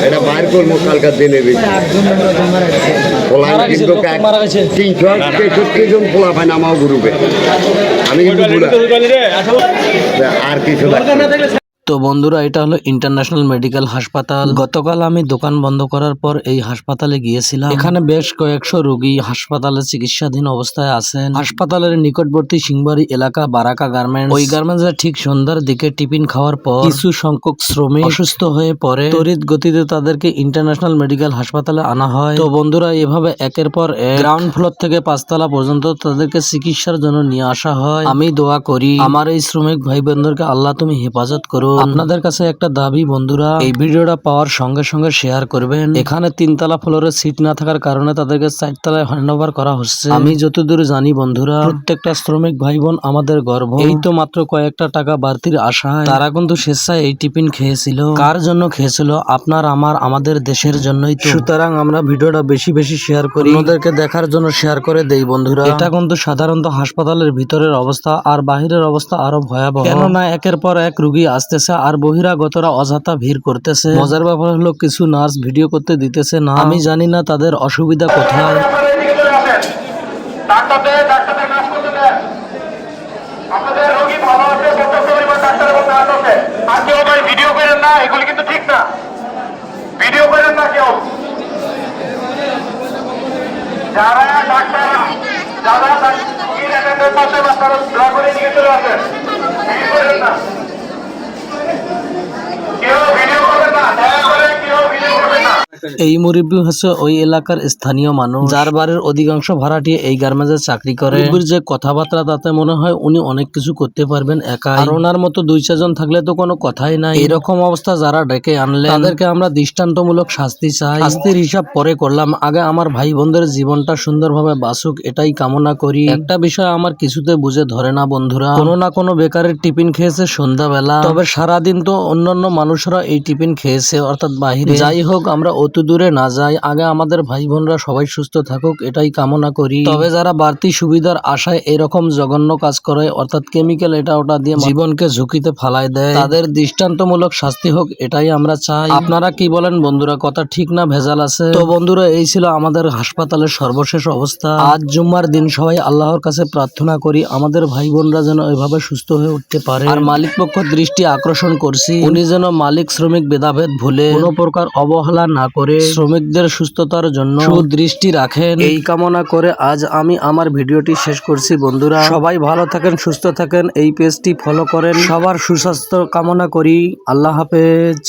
এটা বাইর করবো কালকার দিনে পোলা কিন্তু 363 জন পোলা পায় নামাও গ্রুপে আমি কিন্তু আর কিছু তো বন্ধুরা, এটা হলো ইন্টারন্যাশনাল মেডিকেল হাসপাতাল। গতকাল আমি দোকান বন্ধ করার পর এই হাসপাতালে গিয়েছিলাম। এখানে বেশ কয়েকশো রোগী হাসপাতালে চিকিৎসাধীন অবস্থায় আছেন। হাসপাতালের নিকটবর্তী সিংবাড়ি এলাকা বারাকা গার্মেন্টস। ওই গার্মেন্টসের ঠিক সন্ধ্যার দিকে টিফিন খাওয়ার পর কিছু সংখ্যক শ্রমিক অসুস্থ হয়ে পড়ে তড়িৎ গতিতে তাদেরকে ইন্টারন্যাশনাল মেডিকেল হাসপাতালে আনা হয়। তো বন্ধুরা, এভাবে একের পর এক গ্রাউন্ড ফ্লোর থেকে 5 তলা পর্যন্ত তাদেরকে চিকিৎসার জন্য নিয়ে আসা হয়। আমি দোয়া করি আমার এই শ্রমিক ভাই বোনদেরকে আল্লাহ তুমি হেফাজত করো। আপনাদের কাছে একটা দাবি বন্ধুরা, এই ভিডিওটা পাওয়ার সঙ্গে সঙ্গে শেয়ার করবেন। এখানে 3 তলা ফ্লোরে সিট না থাকার কারণে তাদেরকে 4 তলায় হ্যান্ডওভার করা হচ্ছে। আমি যতদূর জানি বন্ধুরা, প্রত্যেকটা শ্রমিক ভাই বোন আমাদের গর্ব। এই তো মাত্র কয়েকটা টাকা বাড়তির আশায় তারা কিন্তু স্বেচ্ছায় এই টিফিন খেয়েছিল। কার জন্য খেয়েছিল? আপনার আমাদের দেশের জন্যই তো। সুতরাং আমরা ভিডিওটা বেশি বেশি শেয়ার করি, ওদেরকে দেখার জন্য শেয়ার করে দেই বন্ধুরা। এটা কিন্তু সাধারণত হাসপাতালের ভিতরের অবস্থা, আর বাহিরের অবস্থা আরো ভয়াবহ। কেননা একের পর এক রোগী আসতেছে আর বহিরাগতরা অযথা ভিড় করতেছে। মজার ব্যাপার হলো কিছু নার্স ভিডিও করতে দিতেছে না। আমি জানি না তাদের অসুবিধা কোথায়। ভিডিও করেন না, এগুলি কিন্তু ঠিক না। ভিডিও করেন না কেউ। যারা ডাক্তার যারা পাশে আপনারা দয়া করে নিয়ে চলে আসেন। ভিডিও করেন না, কেউ ভিডিও করবেন না, দয়া করে কেউ ভিডিও করবেন না। এই মুরব্বী হচ্ছে ওই এলাকার স্থানীয় মানুষ, যার বাড়ির অধিকাংশ ভাড়াটিয়া এই গার্মেন্টসে চাকরি করে। মুরব্বীর যে কথাবার্তা তাতে মনে হয় উনি অনেক কিছু করতে পারবেন একা। আর ওনার মতো 2-4 জন থাকলে তো কোনো কথাই নাই। এরকম অবস্থা যারা ডেকে আনলে তাদেরকে আমরা দৃষ্টান্তমূলক শাস্তি চাই। শাস্তির হিসাব পরে করলাম, আগে আমার ভাই বোনদের জীবনটা সুন্দরভাবে বাঁচুক এটাই কামনা করি। একটা বিষয় আমার কিছুতে বুঝে ধরে না বন্ধুরা, কোনো না কোনো বেকারের টিফিন খেয়েছে সন্ধ্যাবেলা, তবে সারাদিন তো অন্যান্য মানুষরা এই টিফিন খেয়েছে, অর্থাৎ বাহিরে। যাই হোক, আমরা অত দূরে না যাই, আগে আমাদের ভাই বোনরা সবাই সুস্থ থাকুক এটাই কামনা করি। তবে যারা বাড়তি সুবিধার আশায় এরকম জঘন্য কাজ করে, অর্থাৎ কেমিক্যাল এটা ওটা দিয়ে জীবনকে ঝুঁকিতে ফালায় দেয়, তাদের দৃষ্টান্তমূলক শাস্তি হোক এটাই আমরা চাই। আপনারা কি বলেন বন্ধুরা? কথা ঠিক না ভেজাল আছে? তো বন্ধুরা, এই ছিল আমাদের হাসপাতালের সর্বশেষ অবস্থা। আজ জুম্মার দিন সবাই আল্লাহর কাছে প্রার্থনা করি আমাদের ভাই বোনরা যেন এভাবে সুস্থ হয়ে উঠতে পারে। আর মালিক পক্ষ দৃষ্টি আকর্ষণ করছি, উনি যেন মালিক শ্রমিক ভেদাভেদ ভুলে কোনো প্রকার অবহেলা না করে শ্রমিকদের সুস্থতার জন্য সুদৃষ্টি রাখেন, এই কামনা করে আজ আমি আমার ভিডিওটি শেষ করছি বন্ধুরা। সবাই ভালো থাকেন, সুস্থ থাকেন, এই পেজটি ফলো করেন। সবার সুস্বাস্থ্য কামনা করি। আল্লাহ হাফেজ।